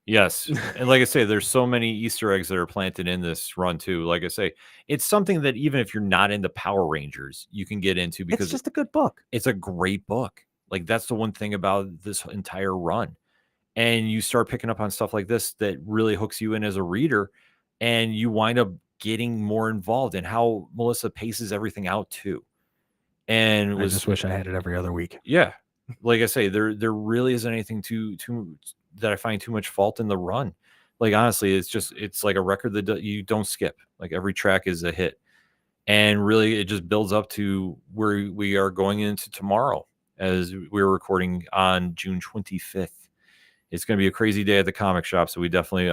Yes. And like I say, there's so many Easter eggs that are planted in this run too. Like I say, it's something that even if you're not into Power Rangers, you can get into because it's just a good book. It's a great book. Like that's the one thing about this entire run. And you start picking up on stuff like this that really hooks you in as a reader, and you wind up getting more involved in how Melissa paces everything out too. And I just wish I had it every other week. Yeah. Like I say, there really isn't anything too that I find too much fault in the run. Like honestly, it's like a record that you don't skip. Like every track is a hit, and really it just builds up to where we are going into tomorrow as we're recording on June 25th. It's going to be a crazy day at the comic shop, so we definitely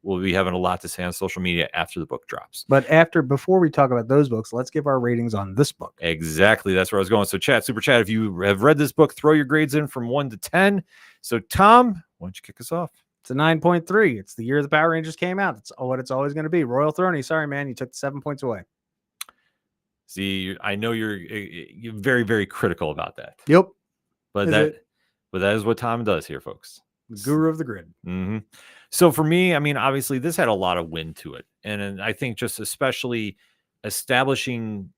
will be having a lot to say on social media after the book drops. But before we talk about those books, let's give our ratings on this book. Exactly, that's where I was going. So chat, super chat, if you have read this book, throw your grades in from 1 to 10. So Tom, why don't you kick us off? It's a 9.3. It's the year the Power Rangers came out. That's what it's always going to be. Royal Throny, sorry man, you took the 7 points away. See, I know you're very, very critical about that. Yep. But that is what Tom does here, folks. Guru of the grid. Mm-hmm. So for me, I mean, obviously this had a lot of wind to it. And I think just especially establishing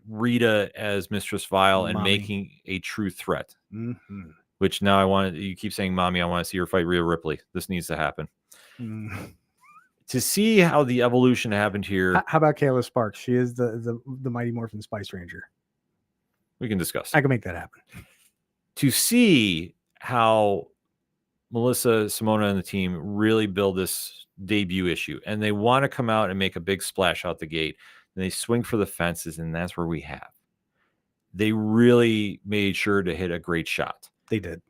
Rita as Mistress Vile and making a true threat, which now you keep saying, Mommy, I want to see her fight Rhea Ripley. This needs to happen. To see how the evolution happened here. How about Kayla Sparks? She is the Mighty Morphin Spice Ranger. We can discuss. I can make that happen. To see how Melissa, Simona, and the team really build this debut issue, and they want to come out and make a big splash out the gate, and they swing for the fences, and that's where we have. They really made sure to hit a great shot. They did.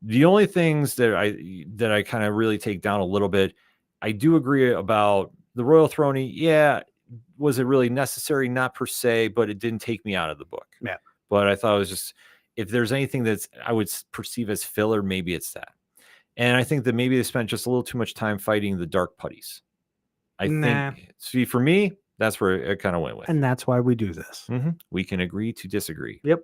The only things that I kind of really take down a little bit, I do agree about the Royal Throny. Yeah, was it really necessary? Not per se, but it didn't take me out of the book. Yeah. But I thought it was just, if there's anything that's I would perceive as filler, maybe it's that. And I think that maybe they spent just a little too much time fighting the dark putties. I think, see, for me, that's where it kind of went with. And that's why we do this. We can agree to disagree. Yep.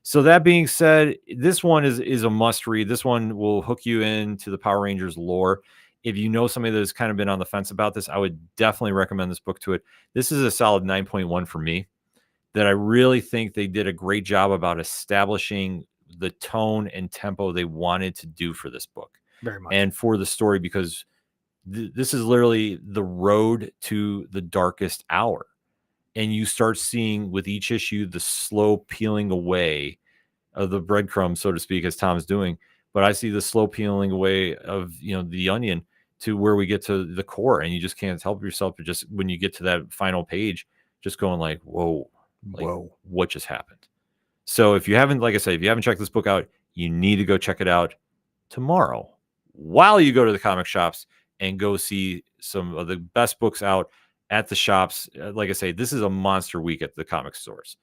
So that being said, this one is a must read. This one will hook you into the Power Rangers lore. If you know somebody that's kind of been on the fence about this, I would definitely recommend this book to it. This is a solid 9.1 for me, that I really think they did a great job about establishing the tone and tempo they wanted to do for this book. Very much. And for the story, because this is literally the road to the darkest hour. And you start seeing with each issue the slow peeling away of the breadcrumbs, so to speak, as Tom's doing. But I see the slow peeling away of the onion to where we get to the core, and you just can't help yourself. But just when you get to that final page, just going like, whoa, what just happened? So if you haven't, like I said, if you haven't checked this book out, you need to go check it out tomorrow while you go to the comic shops and go see some of the best books out at the shops. Like I say, this is a monster week at the comic stores.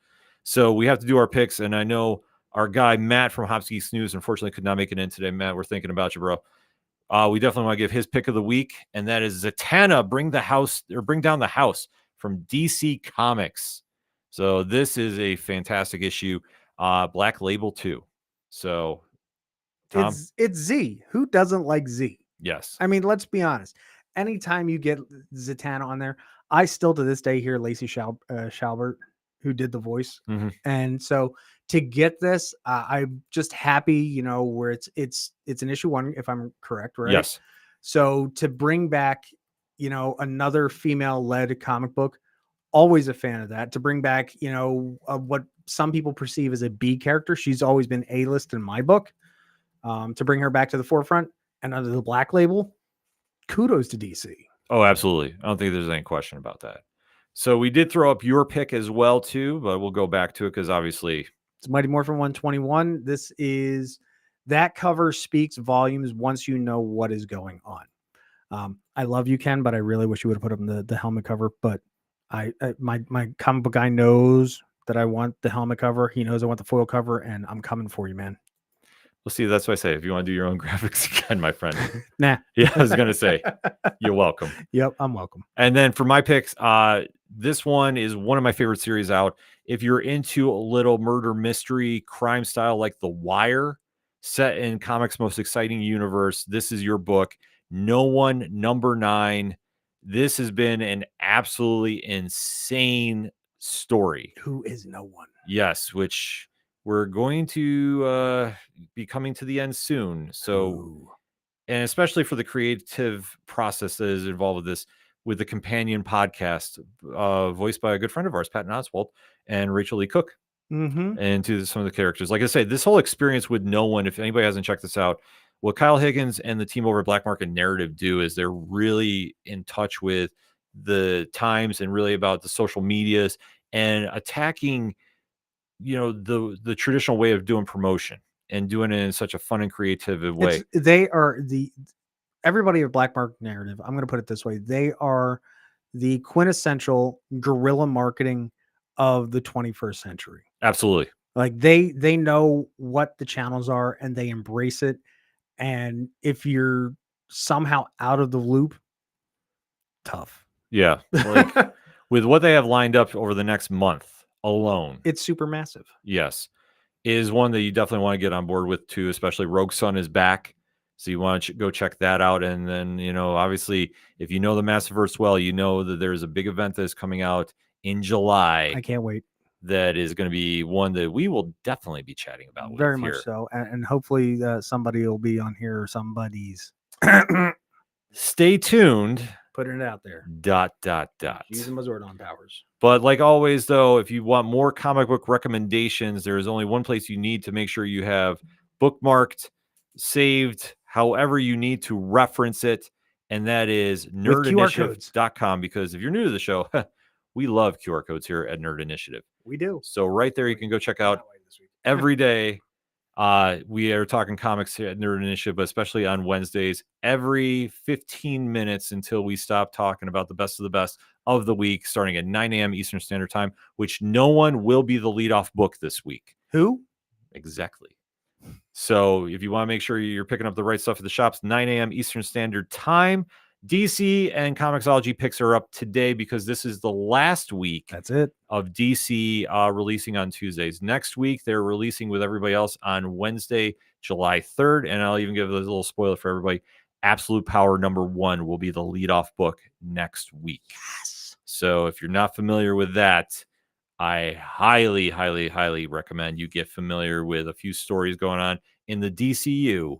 So we have to do our picks. And I know our guy, Matt from Hopsky Snooze, unfortunately could not make it in today. Matt, we're thinking about you, bro. We definitely want to give his pick of the week. And that is Zatanna, Bring Down the House from DC Comics. So this is a fantastic issue. Black Label 2. So Tom? It's Z. Who doesn't like Z? Yes. I mean, let's be honest. Anytime you get Zatanna on there, I still to this day hear Lacey Shalbert, who did the voice. And so to get this, I'm just happy, where it's an issue 1, if I'm correct, right? Yes. So to bring back, another female-led comic book, always a fan of that. To bring back, what some people perceive as a B character, she's always been A-list in my book. To bring her back to the forefront and under the Black Label, kudos to DC. Oh, absolutely. I don't think there's any question about that. So we did throw up your pick as well, too, but we'll go back to it because obviously it's Mighty Morphin 121. That cover speaks volumes once you know what is going on. I love you, Ken, but I really wish you would have put up the helmet cover. But my comic book guy knows that I want the helmet cover. He knows I want the foil cover, and I'm coming for you, man. Well, see, that's why I say, if you want to do your own graphics again, my friend. Nah. Yeah, I was going to say, you're welcome. Yep, I'm welcome. And then for my picks, This one is one of my favorite series out. If you're into a little murder mystery crime style like The Wire, set in comics' most exciting universe, this is your book. No One, number 9. This has been an absolutely insane story. Who is No One? Yes, which we're going to be coming to the end soon. So, Ooh. and especially for the creative process that is involved with this, with the companion podcast, voiced by a good friend of ours, Patton Oswalt, and Rachel Lee Cook, and to some of the characters. Like I say, this whole experience with No One, if anybody hasn't checked this out, what Kyle Higgins and the team over at Black Market Narrative do is they're really in touch with the times and really about the social medias and attacking, the traditional way of doing promotion and doing it in such a fun and creative way. They are everybody of Black Market Narrative. I'm going to put it this way. They are the quintessential guerrilla marketing of the 21st century. Absolutely. Like they know what the channels are and they embrace it. And if you're somehow out of the loop, tough. Yeah. Like with what they have lined up over the next month alone, it's super massive. Yes. Is one that you definitely want to get on board with too, especially Rogue Sun is back. So you want to go check that out. And then, obviously, if you know the Massiverse well, you know that there's a big event that is coming out in July. I can't wait. That is going to be one that we will definitely be chatting about. Very much so. And hopefully somebody will be on here or somebody's. Stay tuned. Putting it out there. ... Using my Zordon powers. But like always, though, if you want more comic book recommendations, there is only one place you need to make sure you have bookmarked, saved, however you need to reference it. And that is nerdinitiative.com. Because if you're new to the show, we love QR codes here at Nerd Initiative. We do. So right there, you can go check out every day. We are talking comics here at Nerd Initiative, but especially on Wednesdays, every 15 minutes until we stop talking about the best of the best of the week, starting at 9 a.m. Eastern Standard Time, which No One will be the leadoff book this week. Who? Exactly. So if you want to make sure you're picking up the right stuff at the shops, 9 a.m. Eastern Standard Time. DC and Comixology picks are up today because this is the last week. That's it. Of DC releasing on Tuesdays. Next week, they're releasing with everybody else on Wednesday, July 3rd. And I'll even give a little spoiler for everybody. Absolute Power #1 will be the leadoff book next week. Yes. So if you're not familiar with that, I highly, highly, highly recommend you get familiar with a few stories going on in the DCU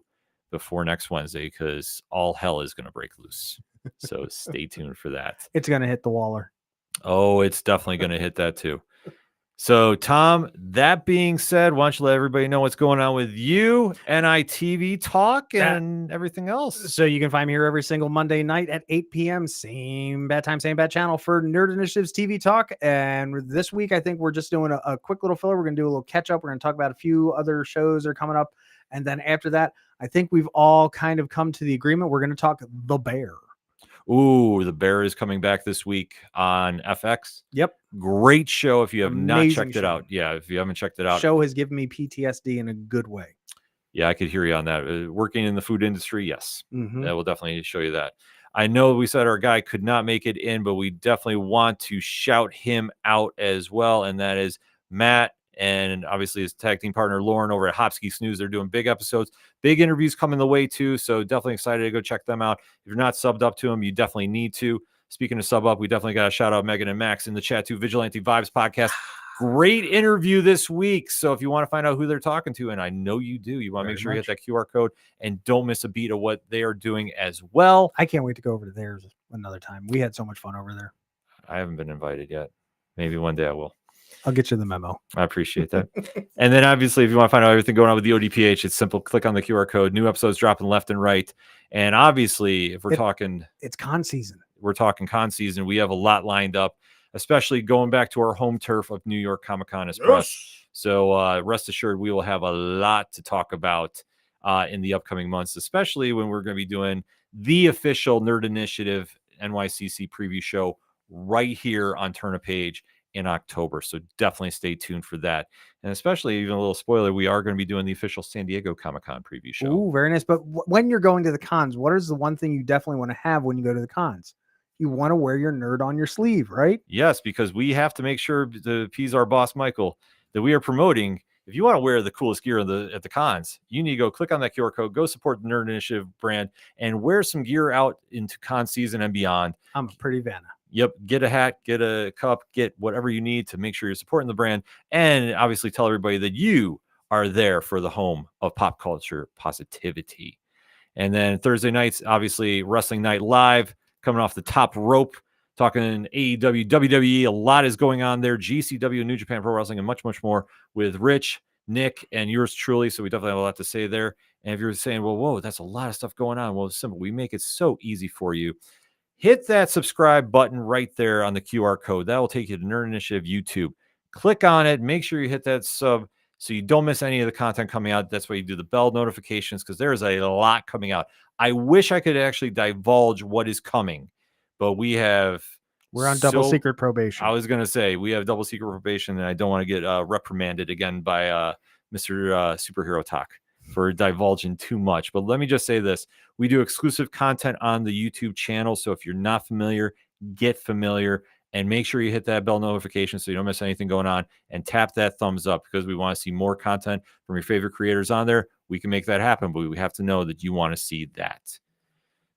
before next Wednesday, because all hell is going to break loose. So stay tuned for that. It's going to hit the Waller. Oh, it's definitely going to hit that too. So, Tom, that being said, why don't you let everybody know what's going on with you, NITV Talk, and everything else? So you can find me here every single Monday night at 8 p.m. Same bad time, same bad channel for Nerd Initiative's TV Talk. And this week, I think we're just doing a quick little filler. We're going to do a little catch up. We're going to talk about a few other shows that are coming up. And then after that, I think we've all kind of come to the agreement. We're going to talk The Bear. Ooh, The Bear is coming back this week on FX. Yep. Great show if you have not checked it show. out. Yeah, if you haven't checked it out. Show has given me PTSD in a good way. Yeah, I could hear you on that. Working in the food industry, yes. Mm-hmm. That will definitely show you that. I know we said our guy could not make it in, but we definitely want to shout him out as well, and that is Matt, and obviously his tag team partner Lauren over at Hopsky Snooze. They're doing big episodes, big interviews coming the way too, so definitely excited to go check them out. If you're not subbed up to them, you definitely need to. Speaking of sub up, we definitely got to shout out Megan and Max in the chat too. Vigilante Vibes podcast. Great interview this week. So if you want to find out who they're talking to, and I know you do, you want to make sure you hit that QR code and don't miss a beat of what they are doing as well. I can't wait to go over to theirs another time. We had so much fun over there. I haven't been invited yet. Maybe one day I will. I'll get you the memo. I appreciate that. And then obviously, if you want to find out everything going on with the ODPH, it's simple. Click on the QR code. New episodes dropping left and right. And obviously, if we're talking... It's con season. We're talking con season. We have a lot lined up, especially going back to our home turf of New York Comic Con Express. So rest assured, we will have a lot to talk about in the upcoming months, especially when we're going to be doing the official Nerd Initiative NYCC preview show right here on Turn a Page in October. So definitely stay tuned for that. And especially, even a little spoiler, we are going to be doing the official San Diego Comic-Con preview show. Ooh, very nice. But when you're going to the cons, what is the one thing you definitely want to have when you go to the cons? you want to wear your nerd on your sleeve, right? Yes, because we have to make sure to appease our boss, Michael, that we are promoting. If you want to wear the coolest gear at the cons, you need to go click on that QR code, go support the Nerd Initiative brand, and wear some gear out into con season and beyond. I'm a pretty Vanna. Yep. Get a hat, get a cup, get whatever you need to make sure you're supporting the brand. And obviously tell everybody that you are there for the home of pop culture positivity. And then Thursday nights, obviously Wrestling Night Live, coming off the top rope, talking AEW, WWE. A lot is going on there. GCW, New Japan Pro Wrestling, and much, much more with Rich, Nick, and yours truly. So we definitely have a lot to say there. And if you're saying, well, whoa, that's a lot of stuff going on. Well, it's simple. We make it so easy for you. Hit that subscribe button right there on the QR code. That will take you to Nerd Initiative YouTube. Click on it. Make sure you hit that sub so you don't miss any of the content coming out. That's why you do the bell notifications, because there's a lot coming out. I wish I could actually divulge what is coming, but we're on double secret probation. I was going to say we have double secret probation, and I don't want to get reprimanded again by Mr. Superhero Talk for divulging too much. But let me just say this. We do exclusive content on the YouTube channel. So if you're not familiar, get familiar and make sure you hit that bell notification so you don't miss anything going on, and tap that thumbs up because we want to see more content from your favorite creators on there. We can make that happen, but we have to know that you want to see that.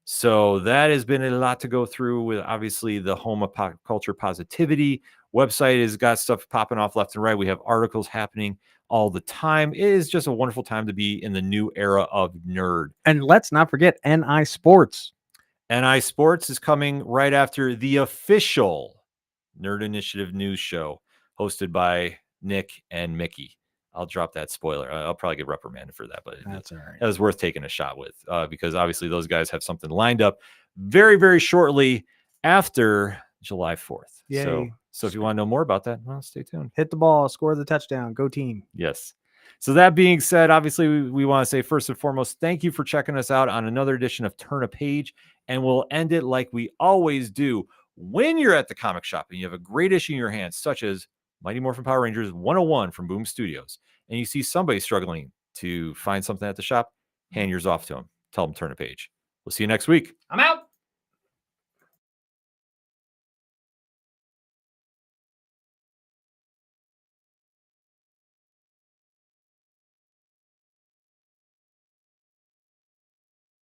So that has been a lot to go through with obviously the home of pop culture positivity. Website has got stuff popping off left and right. We have articles happening all the time. It is just a wonderful time to be in the new era of nerd. And let's not forget NI Sports. NI Sports is coming right after the official Nerd Initiative news show hosted by Nick and Mickey. I'll drop that spoiler. I'll probably get reprimanded for that, but that's all right. That was worth taking a shot with because obviously those guys have something lined up very, very shortly after July 4th. Yay. So if you want to know more about that, well, stay tuned. Hit the ball, score the touchdown, go team. Yes. So that being said, obviously we want to say first and foremost, thank you for checking us out on another edition of Turn a Page, and we'll end it like we always do. When you're at the comic shop and you have a great issue in your hands, such as Mighty Morphin Power Rangers 101 from Boom Studios, and you see somebody struggling to find something at the shop, hand yours off to them. Tell them turn a page. We'll see you next week. I'm out.